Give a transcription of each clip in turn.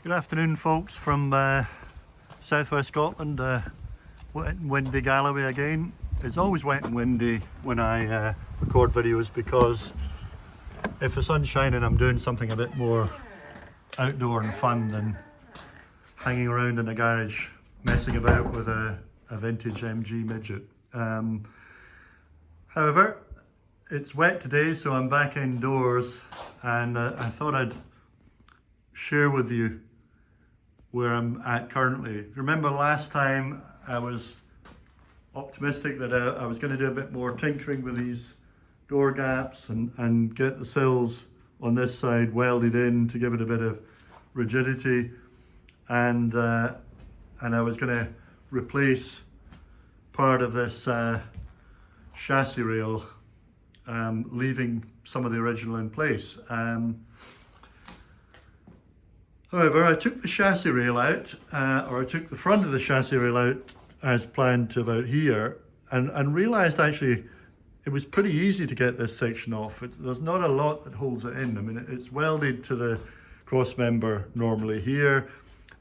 Good afternoon, folks, from southwest Scotland. Wet and windy Galloway again. It's always wet and windy when I record videos because if the sun's shining, I'm doing something a bit more outdoor and fun than hanging around in a garage messing about with a vintage MG midget. However, it's wet today, so I'm back indoors, and I thought I'd share with you where I'm at currently. If you remember last time, I was optimistic that I was going to do a bit more tinkering with these door gaps and get the sills on this side welded in to give it a bit of rigidity, and I was going to replace part of this chassis rail, leaving some of the original in place. However, I took the chassis rail out, or I took the front of the chassis rail out as planned to about here, and realised actually it was pretty easy to get this section off. There's not a lot that holds it in. I mean, it's welded to the cross member normally here.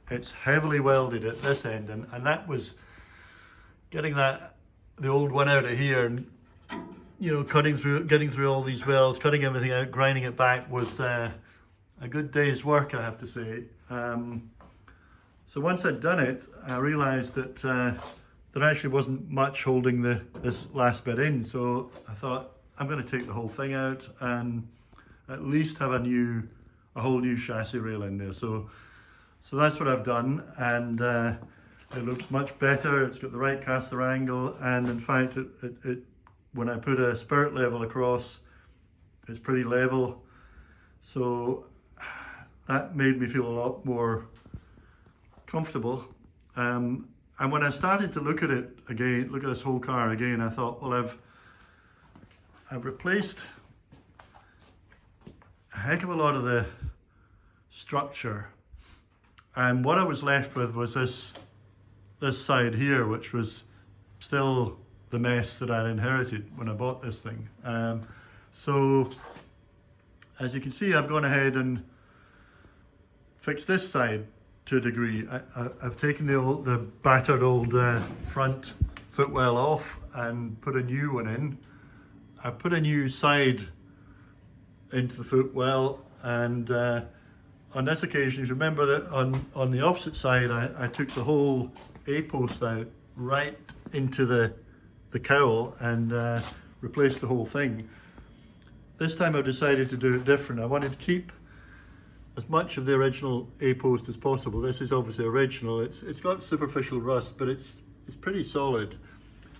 It's heavily welded at this end, and that was getting the old one out of here, and getting through all these welds, cutting everything out, grinding it back was a good day's work, I have to say. So once I'd done it, I realised that there actually wasn't much holding this last bit in. So I thought, I'm going to take the whole thing out and at least have a whole new chassis rail in there. So that's what I've done, and it looks much better. It's got the right caster angle, and in fact, when I put a spirit level across, it's pretty level. So that made me feel a lot more comfortable. And when I started to look at it again, look at this whole car again, I thought, well, I've replaced a heck of a lot of the structure, and what I was left with was this side here, which was still the mess that I'd inherited when I bought this thing. So as you can see, I've gone ahead and fixed this side to a degree. I've taken the battered old front footwell off and put a new one in. I put a new side into the footwell, and on this occasion, if you remember that on the opposite side, I took the whole A-post out right into the cowl and replaced the whole thing. This time I decided to do it different. I wanted to keep as much of the original A-post as possible. This is obviously original. It's got superficial rust, but it's pretty solid.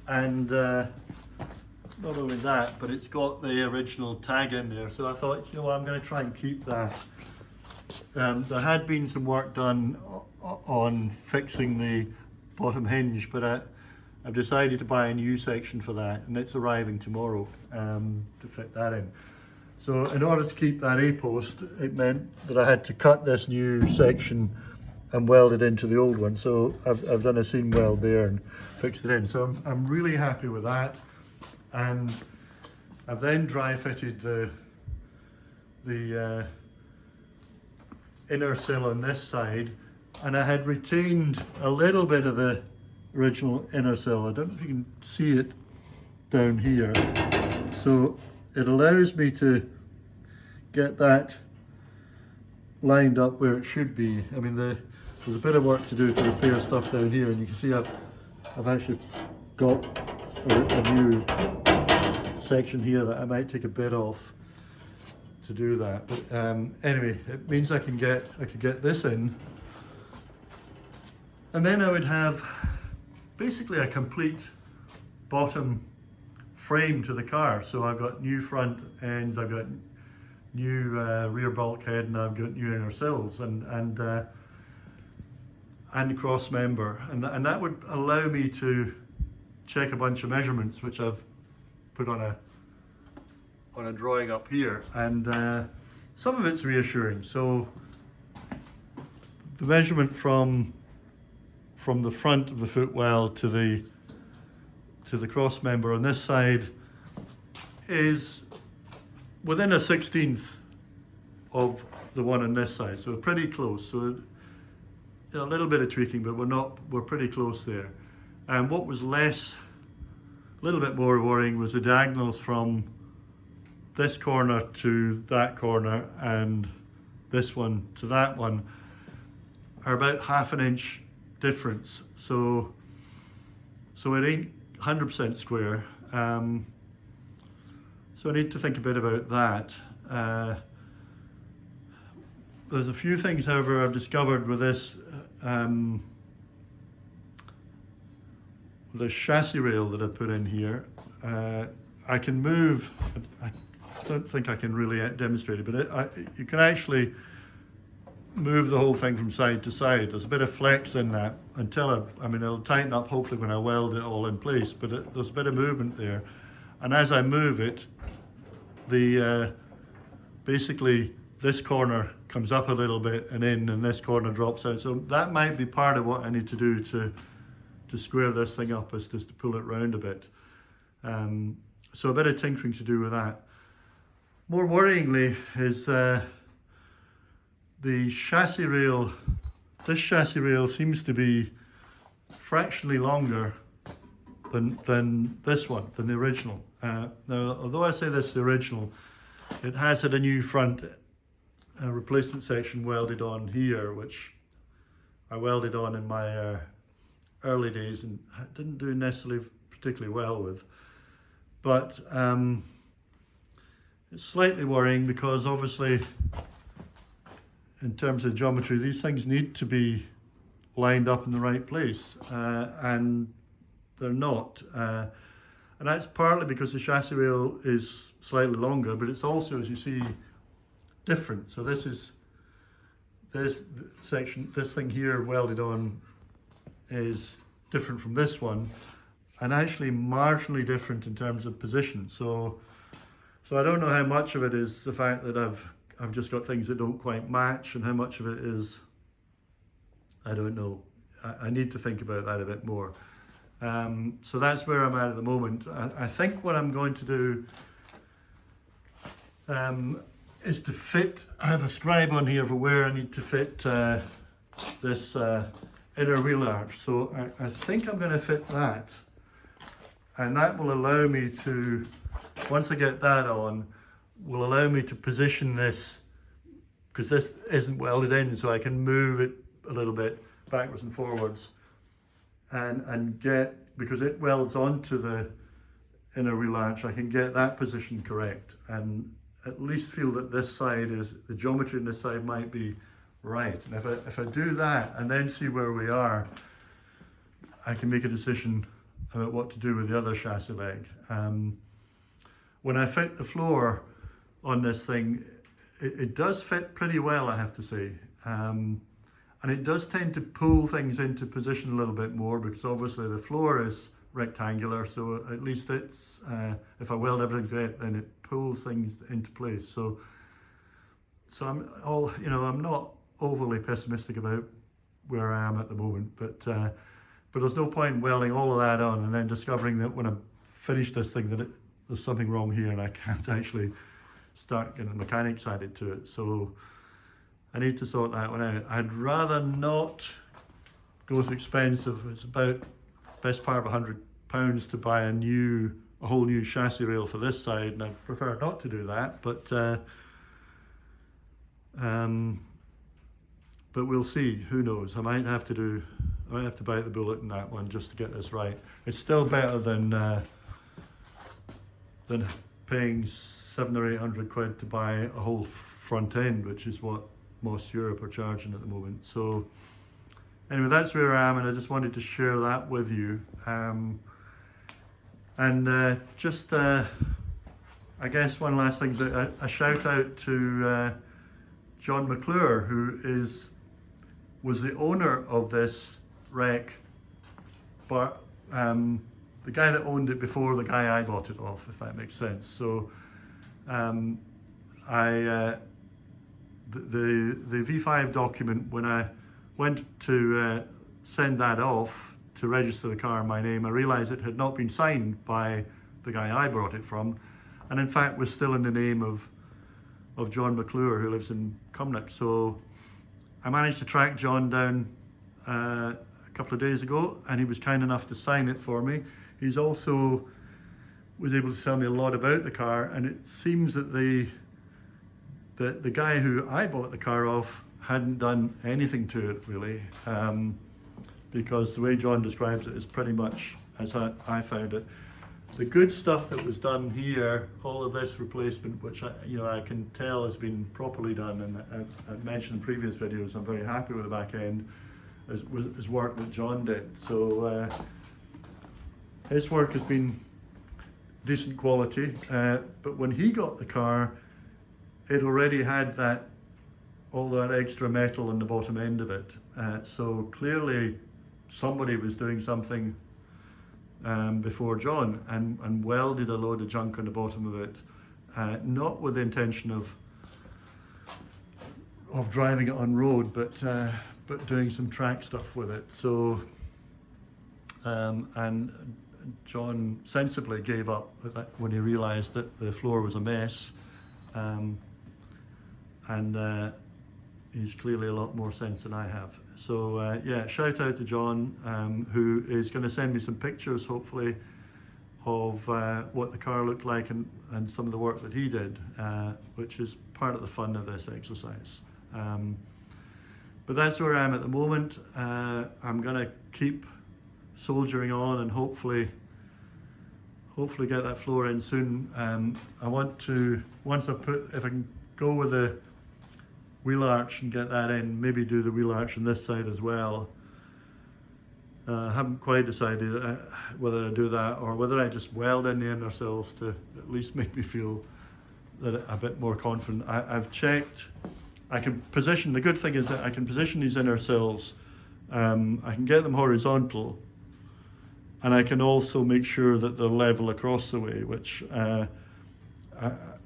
And not only that, but it's got the original tag in there. So I thought, I'm going to try and keep that. There had been some work done on fixing the bottom hinge, but I've decided to buy a new section for that, and it's arriving tomorrow to fit that in. So in order to keep that A-post, it meant that I had to cut this new section and weld it into the old one. So I've done a seam weld there and fixed it in. So I'm really happy with that. And I've then dry fitted the inner sill on this side, and I had retained a little bit of the original inner sill. I don't know if you can see it down here. So it allows me to get that lined up where it should be. I mean, there's a bit of work to do to repair stuff down here, and you can see I've actually got a new section here that I might take a bit off to do that. But anyway, it means I could get this in, and then I would have basically a complete bottom frame to the car. So I've got new front ends, I've got new rear bulkhead, and I've got new inner sills and cross member, and that would allow me to check a bunch of measurements, which I've put on a drawing up here, and some of it's reassuring. So the measurement from the front of the footwell to the cross member on this side is within a 1/16 of the one on this side, so pretty close. So a little bit of tweaking, but we're pretty close there. And what was a little bit more worrying was the diagonals from this corner to that corner and this one to that one are about 1/2 inch difference. So it ain't 100% square. So I need to think a bit about that. There's a few things, however, I've discovered with this the chassis rail that I put in here. I can move, I don't think I can really demonstrate it, but you can actually move the whole thing from side to side. There's a bit of flex in that until it'll tighten up hopefully when I weld it all in place, but there's a bit of movement there. And as I move it, basically this corner comes up a little bit and in, and this corner drops out. So that might be part of what I need to do to square this thing up, is just to pull it round a bit. So a bit of tinkering to do with that. More worryingly is the chassis rail. This chassis rail seems to be fractionally longer than this one, than the original. Now, although I say this is the original, it has had a new front replacement section welded on here, which I welded on in my early days and didn't do necessarily particularly well with. But it's slightly worrying because obviously in terms of geometry, these things need to be lined up in the right place, and they're not. And that's partly because the chassis rail is slightly longer, but it's also, as you see, different. So this section, this thing here welded on is different from this one, and actually marginally different in terms of position. So I don't know how much of it is the fact that I've just got things that don't quite match, and how much of it is, I don't know. I need to think about that a bit more. So that's where I'm at the moment. I think what I'm going to do is to fit, I have a scribe on here for where I need to fit this inner wheel arch. So I think I'm going to fit that, and that will allow me to, once I get that on, will allow me to position this, because this isn't welded in, so I can move it a little bit backwards and forwards and get, because it welds onto the inner wheel arch, I can get that position correct and at least feel that this side is, the geometry on this side might be right. And if I do that and then see where we are, I can make a decision about what to do with the other chassis leg. When I fit the floor on this thing, it does fit pretty well, I have to say. And it does tend to pull things into position a little bit more, because obviously the floor is rectangular, so at least it's, if I weld everything to it, then it pulls things into place. So I'm not overly pessimistic about where I am at the moment, but there's no point welding all of that on and then discovering that when I finish this thing that there's something wrong here and I can't actually start getting the mechanics added to it. So I need to sort that one out. I'd rather not go to expensive. It's about best part of £100 to buy a whole new chassis rail for this side, and I'd prefer not to do that. But we'll see. Who knows? I might have to bite the bullet in that one just to get this right. It's still better than paying £700 or £800 to buy a whole front end, which is what most Europe are charging at the moment. So anyway, that's where I am, and I just wanted to share that with you. I guess one last thing is a shout out to John McClure, who was the owner of this wreck, but the guy that owned it before the guy I bought it off, if that makes sense. So the V5 document, when I went to send that off to register the car in my name, I realized it had not been signed by the guy I brought it from, and in fact was still in the name of John McClure, who lives in Cumnock. So I managed to track John down a couple of days ago, and he was kind enough to sign it for me. He's also was able to tell me a lot about the car, and it seems that the guy who I bought the car off hadn't done anything to it really, because the way John describes it is pretty much as I found it. The good stuff that was done here, all of this replacement, which I can tell has been properly done, and I've mentioned in previous videos, I'm very happy with the back end, is work that John did. So his work has been decent quality, but when he got the car, it already had all that extra metal on the bottom end of it. So clearly somebody was doing something before John and welded a load of junk on the bottom of it, not with the intention of driving it on road, but doing some track stuff with it. So and John sensibly gave up when he realized that the floor was a mess, and he's clearly a lot more sense than I have. So yeah, shout out to John, who is going to send me some pictures hopefully of what the car looked like and some of the work that he did, which is part of the fun of this exercise. But that's where I am at the moment. I'm going to keep soldiering on and hopefully get that floor in soon. I want to, if I can go with the wheel arch and get that in, maybe do the wheel arch on this side as well. I haven't quite decided whether I do that or whether I just weld in the inner sills to at least make me feel that a bit more confident. I've checked, I can position, the good thing is that I can position these inner sills, I can get them horizontal, and I can also make sure that they're level across the way, which I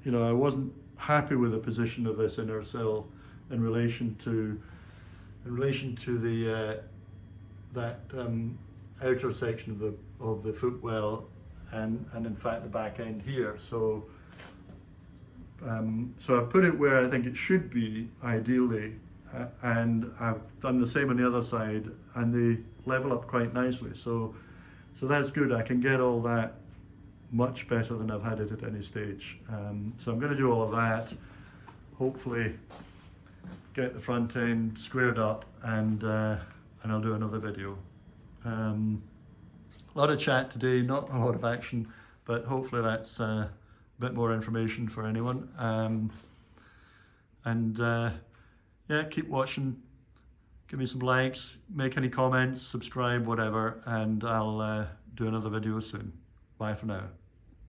wasn't happy with the position of this inner sill in relation to the that outer section of the footwell and in fact the back end here. So so I've put it where I think it should be ideally, and I've done the same on the other side, and they level up quite nicely. So that's good. I can get all that much better than I've had it at any stage. So I'm going to do all of that, hopefully get the front end squared up, and I'll do another video. A lot of chat today, not a lot of action, but hopefully that's a bit more information for anyone. Yeah, keep watching, give me some likes, make any comments, subscribe, whatever, and I'll do another video soon. Bye for now.